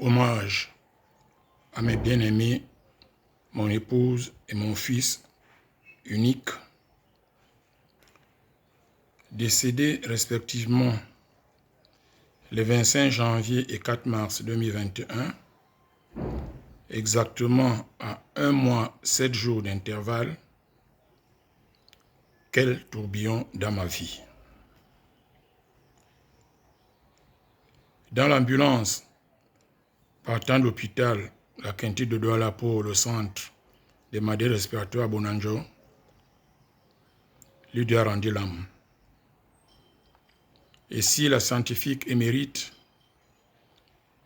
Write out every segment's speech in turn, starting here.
Hommage à mes bien-aimés, mon épouse et mon fils unique, décédés respectivement les 25 janvier et 4 mars 2021, exactement à 1 mois 7 jours d'intervalle. Quel tourbillon dans ma vie. Dans l'ambulance, partant de l'hôpital, la Quintille de Douala pour le centre des maladies respiratoires à Bonanjo, lui a rendu l'âme. Et si la scientifique émérite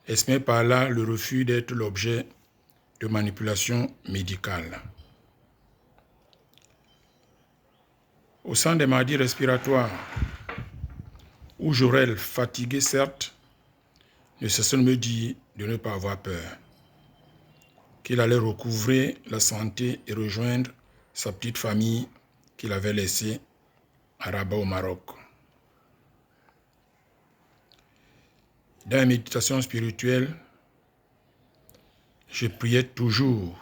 exprimait par là le refus d'être l'objet de manipulation médicale. Au centre des maladies respiratoires, où Jorel, fatigué certes, ne cessait de me dire de ne pas avoir peur, qu'il allait recouvrer la santé et rejoindre sa petite famille qu'il avait laissée à Rabat au Maroc. Dans la méditation spirituelle, je priais toujours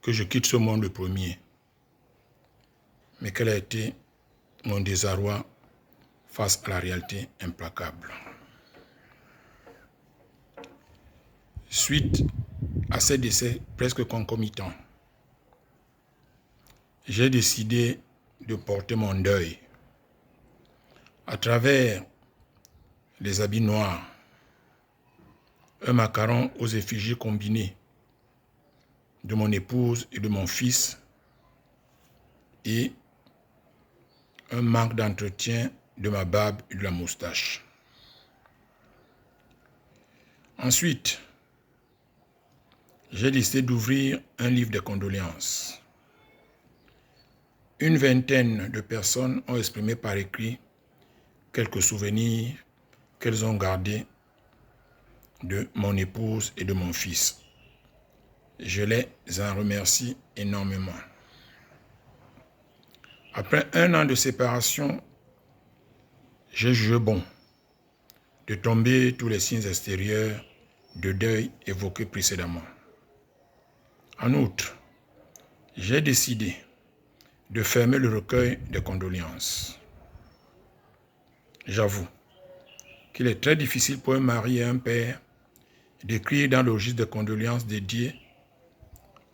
que je quitte ce monde le premier. Mais quel a été mon désarroi face à la réalité implacable. Suite à ces décès presque concomitants, j'ai décidé de porter mon deuil à travers les habits noirs, un macaron aux effigies combinées de mon épouse et de mon fils et un manque d'entretien de ma barbe et de la moustache. Ensuite, j'ai décidé d'ouvrir un livre de condoléances. Une vingtaine de personnes ont exprimé par écrit quelques souvenirs qu'elles ont gardés de mon épouse et de mon fils. Je les en remercie énormément. Après 1 an de séparation, j'ai jugé bon de tomber tous les signes extérieurs de deuil évoqués précédemment. En outre, j'ai décidé de fermer le recueil de condoléances. J'avoue qu'il est très difficile pour un mari et un père d'écrire dans le registre de condoléances dédié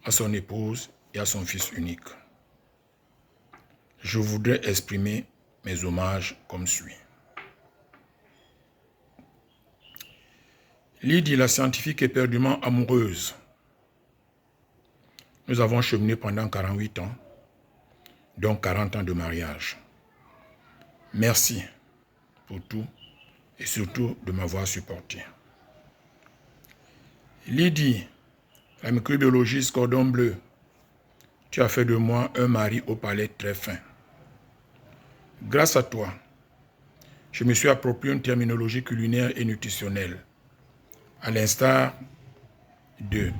à son épouse et à son fils unique. Je voudrais exprimer mes hommages comme suit. Lydie, la scientifique éperdument amoureuse. Nous avons cheminé pendant 48 ans, dont 40 ans de mariage. Merci pour tout et surtout de m'avoir supporté. Lydie, la microbiologiste cordon bleu, tu as fait de moi un mari au palais très fin. Grâce à toi, je me suis approprié une terminologie culinaire et nutritionnelle, à l'instar de,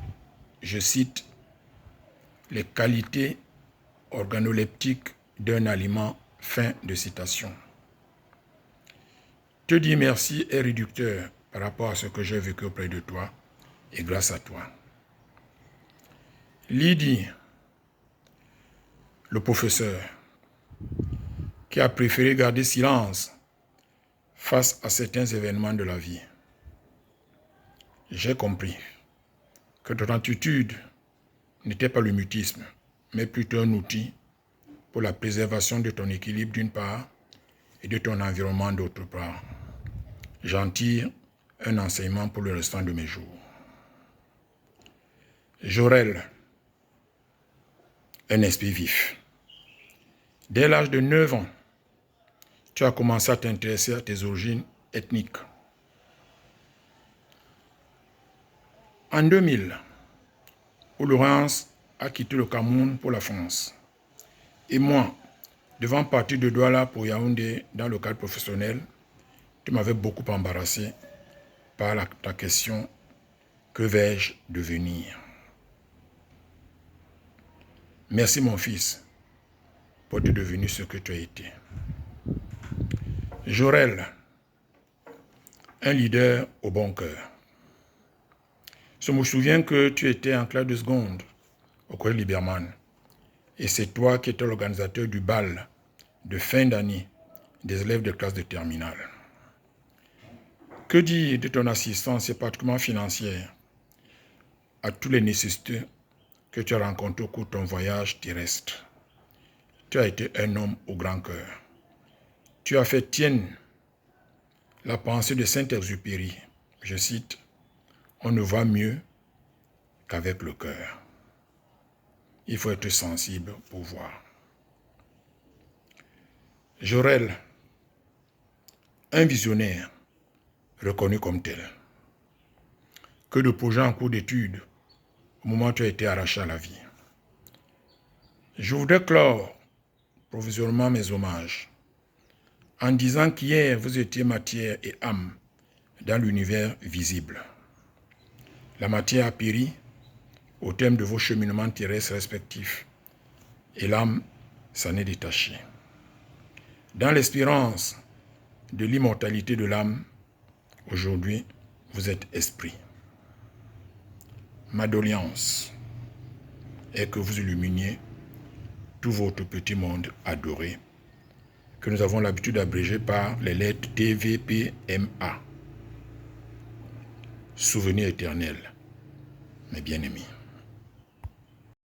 je cite, les qualités organoleptiques d'un aliment, fin de citation. Te dire merci est réducteur par rapport à ce que j'ai vécu auprès de toi et grâce à toi. Lydie, le professeur, qui a préféré garder silence face à certains événements de la vie. J'ai compris que ton attitude n'était pas le mutisme, mais plutôt un outil pour la préservation de ton équilibre d'une part et de ton environnement d'autre part. J'en tire un enseignement pour le restant de mes jours. Jorel, un esprit vif. Dès l'âge de 9 ans, tu as commencé à t'intéresser à tes origines ethniques. En 2000, où Laurence a quitté le Cameroun pour la France, et moi, devant partir de Douala pour Yaoundé dans le cadre professionnel, tu m'avais beaucoup embarrassé par ta question « Que vais-je devenir ?» Merci mon fils pour être devenu ce que tu as été. Jorel, un leader au bon cœur. Je me souviens que tu étais en classe de seconde au collège Liberman. Et c'est toi qui étais l'organisateur du bal de fin d'année des élèves de classe de terminale. Que dire de ton assistance, et particulièrement financière, à tous les nécessiteux que tu as rencontrés au cours de ton voyage terrestre? Tu as été un homme au grand cœur. Tu as fait tienne la pensée de Saint-Exupéry. Je cite, « On ne voit mieux qu'avec le cœur. » Il faut être sensible pour voir. Jorel, un visionnaire reconnu comme tel. Que de projets en cours d'étude au moment où tu as été arraché à la vie. Je voudrais clore provisoirement mes hommages en disant qu'hier vous étiez matière et âme dans l'univers visible. La matière a péri au terme de vos cheminements terrestres respectifs et l'âme s'en est détachée. Dans l'espérance de l'immortalité de l'âme, aujourd'hui vous êtes esprit. Ma doléance est que vous illuminiez tout votre petit monde adoré, que nous avons l'habitude d'abréger par les lettres TVPMA. Souvenir éternel, mes bien-aimés.